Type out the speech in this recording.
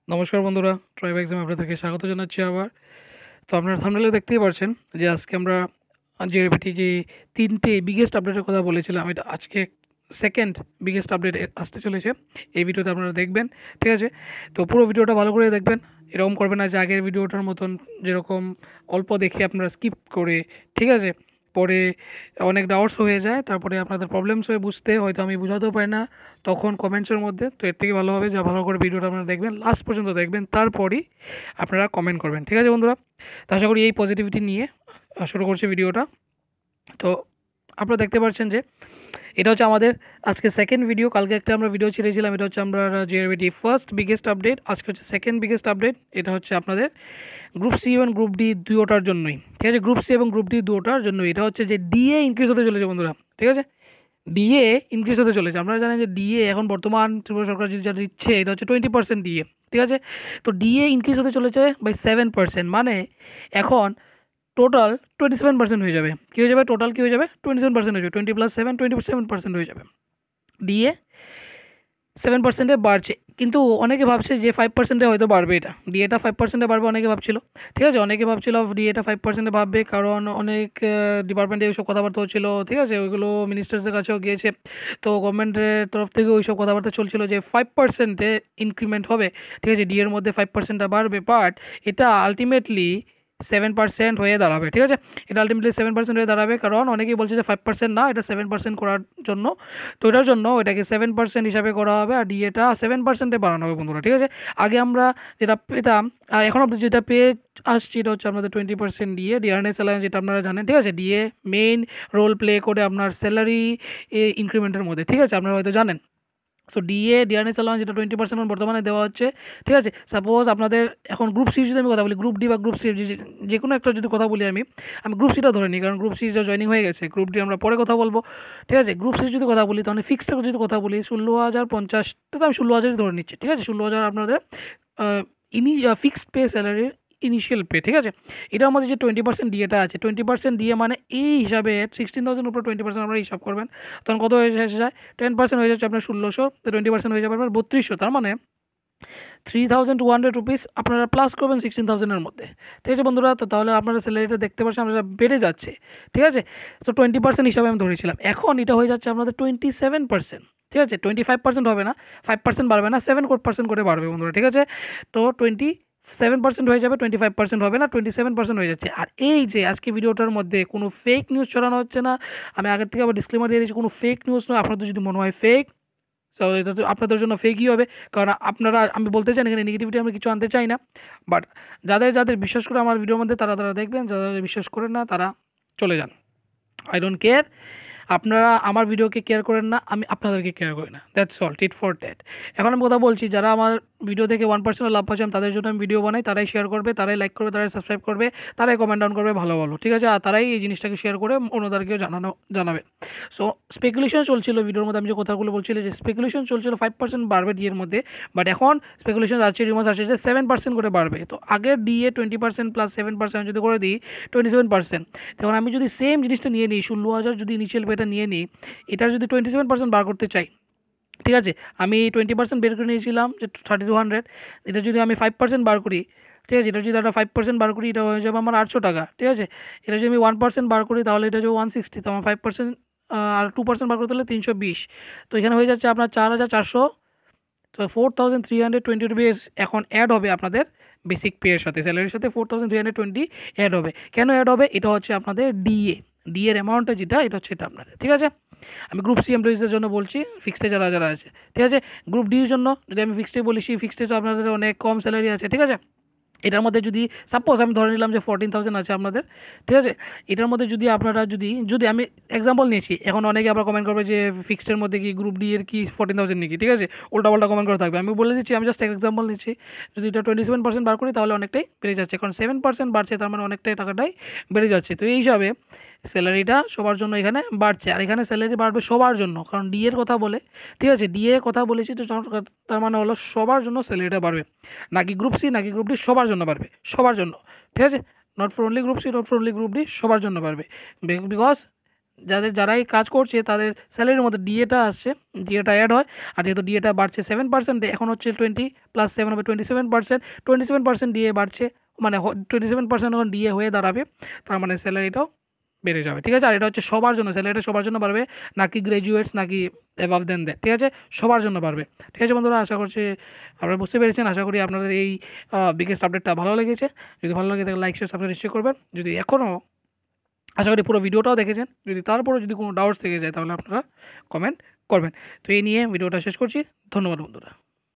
নমস্কার বন্ধুরা, ট্রাইব এক্সামে আপনাদেরকে স্বাগত জানাচ্ছি আবার। তো আপনারা থাম্বনেলে দেখতেই পারছেন যে আজকে আমরা যে 3টে বিগেস্ট আপডেটের কথা বলেছিলাম, এটা আজকে সেকেন্ড বিগেস্ট আপডেট আসতে চলেছে। এই ভিডিওতে আপনারা দেখবেন, ঠিক আছে? তো পুরো ভিডিওটা ভালো করে দেখবেন। এরকম করবেন না যে আগের ভিডিওটার মতন যেরকম অল্প দেখে আপনারা স্কিপ করে, ঠিক আছে, পরে অনেক ডাউটস হয়ে যায়, তারপরে আপনাদের প্রবলেমস হয়ে বুঝতে হয়তো আমি বোঝাতেও পারি না তখন কমেন্টসের মধ্যে। তো এর থেকে ভালো হবে যা ভালো করে ভিডিওটা আপনারা দেখবেন, লাস্ট পর্যন্ত দেখবেন, তারপরই আপনারা কমেন্ট করবেন, ঠিক আছে বন্ধুরা? তো আশা করি এই পজিটিভিটি নিয়ে শুরু করছি ভিডিওটা। তো আপনারা দেখতে পাচ্ছেন যে এটা হচ্ছে আমাদের আজকে সেকেন্ড ভিডিও। কালকে একটা আমরা ভিডিও ছেড়েছিলাম, এটা হচ্ছে আমরা জিআরবিটি ফার্স্ট বিগেস্ট আপডেট। আজকে হচ্ছে সেকেন্ড বিগেস্ট আপডেট। এটা হচ্ছে আপনাদের গ্রুপ সি এবং গ্রুপ ডি দুটোটার জন্যই, ঠিক আছে? গ্রুপ সি এবং গ্রুপ ডি দুটোটার জন্যই। এটা হচ্ছে যে ডিএ ইনক্রিজ হতে চলেছে বন্ধুরা, ঠিক আছে? ডিএ ইনক্রিজ হতে চলেছে। আপনারা জানেন যে ডিএ এখন বর্তমান ত্রিপুরা সরকার যেটা দিচ্ছে এটা হচ্ছে 20% ডিএ, ঠিক আছে? তো ডিএ ইনক্রিজ হতে চলেছে বাই 7%, মানে এখন টোটাল 27% হয়ে যাবে। কী হয়ে যাবে? টোটাল কী হয়ে যাবে? 27% হয়ে যাবে। 20+7 27% হয়ে যাবে। ডিএ 7%-এ বাড়ছে, কিন্তু অনেকে ভাবছে যে 5%-এ হয়তো বাড়বে। এটা ডিএটা 5%-এ বাড়বে অনেকে ভাবছিল, ঠিক আছে? অনেকে ভাবছিল ডিএটা 5%-এ বাড়বে, কারণ অনেক ডিপার্টমেন্টে ওইসব কথাবার্তা হচ্ছিল, ঠিক আছে? ওইগুলো মিনিস্টার্সের কাছেও গিয়েছে। তো গভর্নমেন্টের তরফ থেকে ওইসব কথাবার্তা চলছিল যে 5%-এ ইনক্রিমেন্ট হবে, ঠিক আছে? ডিএর মধ্যে 5%টা বাড়বে, বাট এটা আলটিমেটলি 7% হয়ে দাঁড়াবে, ঠিক আছে? এটা আলটিমেটলি 7% হয়ে দাঁড়াবে, কারণ অনেকেই বলছে যে 5% না, এটা 7% করার জন্য। তো এটার জন্য এটাকে 7% হিসাবে করা হবে, আর ডিএটা 7%-এ বাড়ানো হবে বন্ধুরা, ঠিক আছে? আগে আমরা যেটা পেতাম আর এখন আপনি যেটা পেয়ে আসছি, এটা হচ্ছে আপনাদের 20% ডিএ, ডিআরএনএস অ্যালায়েন্স, যেটা আপনারা জানেন, ঠিক আছে? ডিএ মেইন রোল প্লে করে আপনার স্যালারি ইনক্রিমেন্টের মধ্যে, ঠিক আছে? আপনারা হয়তো জানেন। সো ডিএ ডিআরএস অ্যালাউন্স যেটা 20% বর্তমানে দেওয়া হচ্ছে, ঠিক আছে? সাপোজ আপনাদের এখন গ্রুপ সি যদি আমি কথা বলি, গ্রুপ ডি বা গ্রুপ সি যে কোনো একটা যদি কথা বলি, আমি গ্রুপ সিটা ধরে নিই, কারণ গ্রুপ সি জয়েনিং হয়ে গেছে। গ্রুপ ডি আমরা পরে কথা বলবো, ঠিক আছে? গ্রুপ সি যদি কথা বলি, তাহলে ফিক্সড যদি কথা বলি 16,050, তো আমি 16,000 ধরে নিচ্ছি, ঠিক আছে? 16,000 আপনাদের ফিক্সড পে স্যালারির ইনিশিয়াল পে, ঠিক আছে? এটার মধ্যে যে 20% ডিএটা আছে, 20% ডিএ মানে এই হিসাবে 16,000 উপর 20% আপনারা হিসাব করবেন, তখন কত হয়ে যায়? 10% হয়ে যাচ্ছে আপনার 1,600, তো 20% হয়ে যাবে আপনার 3200। তার মানে 3,200 রুপিস আপনারা প্লাস করবেন 16,000-এর মধ্যে, ঠিক আছে বন্ধুরা? তো তাহলে আপনারা স্যালারিটা দেখতে পাচ্ছেন আপনারা বেড়ে যাচ্ছে, ঠিক আছে? তো 20% হিসাবে আমি ধরেছিলাম, এখন এটা হয়ে যাচ্ছে আপনাদের 27%, ঠিক আছে? 25% হবে না, 5% বাড়বে না, 7% করে বাড়বে বন্ধুরা, ঠিক আছে? তো 27% হয়ে যাবে, 25% হবে না, 27% হয়ে যাচ্ছে। আর এই যে আজকে ভিডিওটার মধ্যে কোনো ফেক নিউজ ছড়ানো হচ্ছে না, আমি আগের থেকে আবার ডিসক্লেমার দিয়ে দিচ্ছি, কোনো ফেক নিউজ নয়। আপনাদের যদি মনে হয় ফেক, সো এটা তো আপনাদের জন্য ফেকই হবে, কারণ আপনারা, আমি বলতে চাই না এখানে নেগেটিভিটি আমি কিছু আনতে চাই না, বাট যাদের যাদের বিশ্বাস করে আমার ভিডিওর মধ্যে তারা তারা দেখবেন, যারা বিশ্বাস করেন না তারা চলে যান। I don't care. আপনারা আমার ভিডিওকে কেয়ার করেন না, আমি আপনাদেরকে কেয়ার করি না, that's all, tit for tat. এখন আমি কথা বলছি, যারা আমার ভিডিও থেকে 1% লাভ পাচ্ছেন তাদের জন্য আমি ভিডিও বানাই, তারাই শেয়ার করবে, তারাই লাইক করবে, তারাই সাবস্ক্রাইব করবে, তারাই কমেন্ট ডাউন করবে ভালো ভালো, ঠিক আছে? আর তারাই এই জিনিসটাকে শেয়ার করে অন্যদেরকেও জানাবে। সো স্পেকুলেশন চলছিল ভিডিওর মধ্যে, আমি যে কথাগুলো বলছিলাম যে স্পেকুলেশন চলছিল 5% বাড়বে ডিএর মধ্যে, বাট এখন স্পেকুলেশন আসছে, রিউমার্স আসছে যে 7% করে বাড়বে। তো আগের ডিএ 20% প্লাস 7% যদি করে দিই 27%, তখন আমি যদি সেম জিনিসটা নিয়ে নিই, 16,000 যদি ইনিশিয়াল পেটা নিয়ে নিই, এটার যদি 27% বার করতে চাই, ঠিক আছে? আমি 20% বের করে নিয়েছিলাম যে 3,200, এটা যদি আমি 5% বার করি, ঠিক আছে? এটা যদি একটা 5% বার করি, এটা হয়ে যাবে আমার 800 টাকা, ঠিক আছে? এটা যদি আমি 1% বার করি তাহলে এটা যাবে 160, তো আমার 5% আর 2% বার করতে হলে 320। তো এখানে হয়ে যাচ্ছে আপনার 4,400। তো 4,320 এখন অ্যাড হবে আপনাদের বেসিক পেয়ের সাথে, স্যালারির সাথে 4,320 অ্যাড হবে। কেন অ্যাড হবে? এটা হচ্ছে আপনাদের ডিএ, ডিএর অ্যামাউন্টটা যেটা, এটা হচ্ছে এটা আপনাদের, ঠিক আছে? আমি গ্রুপ সি এমপ্লয়িজের জন্য বলছি, ফিক্সডে যারা যারা আছে, ঠিক আছে? গ্রুপ ডির জন্য যদি আমি ফিক্সডে বলি, সেই ফিক্সডে তো আপনাদের অনেক কম স্যালারি আছে, ঠিক আছে? এটার মধ্যে যদি সাপোজ আমি ধরে নিলাম যে 14,000 আছে আপনাদের, ঠিক আছে? এটার মধ্যে যদি আপনারা যদি যদি আমি এক্সাম্পল নিয়েছি, এখন অনেকে আবার কমেন্ট করবে যে ফিক্সডের মধ্যে কি গ্রুপ ডি এর কি 14,000 নাকি, ঠিক আছে? উল্টাপাল্টা কমেন্ট করে থাকবে, আমি বলে দিচ্ছি, আমি জাস্ট এক্সাম্পল নিচ্ছি। যদি এটা 27% বার করি তাহলে অনেকটাই বেড়ে যাচ্ছে, কারণ 7% বাড়ছে, তার মানে অনেকটাই টাকাটাই বেড়ে যাচ্ছে। তো এই হিসাবে স্যালারিটা সবার জন্য এখানে বাড়ছে, আর এখানে স্যালারি বাড়বে সবার জন্য, কারণ ডি এর কথা বলে, ঠিক আছে? ডি এর কথা বলেছি, তো তার মানে হলো সবার জন্য স্যালারিটা বাড়বে, নাকি গ্রুপ সি নাকি গ্রুপ ডি, সবার জন্য বাড়বে, সবার জন্য, ঠিক আছে? Not for only group C, not for only group D, সবার জন্য বাড়বে, বিকজ যারাই কাজ করছে তাদের স্যালারির মধ্যে ডিএটা আসছে, ডিএটা অ্যাড হয়। আর যেহেতু ডিএটা বাড়ছে 7%, এখন হচ্ছে 20 + 7 হবে 27%, 27% ডিএ বাড়ছে, মানে 27% যখন ডিএ হয়ে দাঁড়াবে তার মানে স্যালারিটাও বেড়ে যাবে, ঠিক আছে। আর এটা হচ্ছে সবার জন্য, স্যালারিটা সবার জন্য বাড়বে, নাকি গ্র্যাজুয়েটস নাকি অ্যাবাভ দেন দ্যাট, ঠিক আছে, সবার জন্য বাড়বে। ঠিক আছে বন্ধুরা, আশা করছি আপনারা বুঝতে পেরেছেন। আশা করি আপনাদের এই বিগেস্ট আপডেটটা ভালো লেগেছে। যদি ভালো লাগে তাহলে লাইক শেয়ার সাবস্ক্রাইব নিশ্চয়ই করবেন। যদি এখনও আশা করি পুরো ভিডিওটাও দেখেছেন, যদি তারপরে যদি কোনো ডাউটস থেকে যায় তাহলে আপনারা কমেন্ট করবেন। তো এই নিয়ে ভিডিওটা শেষ করছি। ধন্যবাদ বন্ধুরা।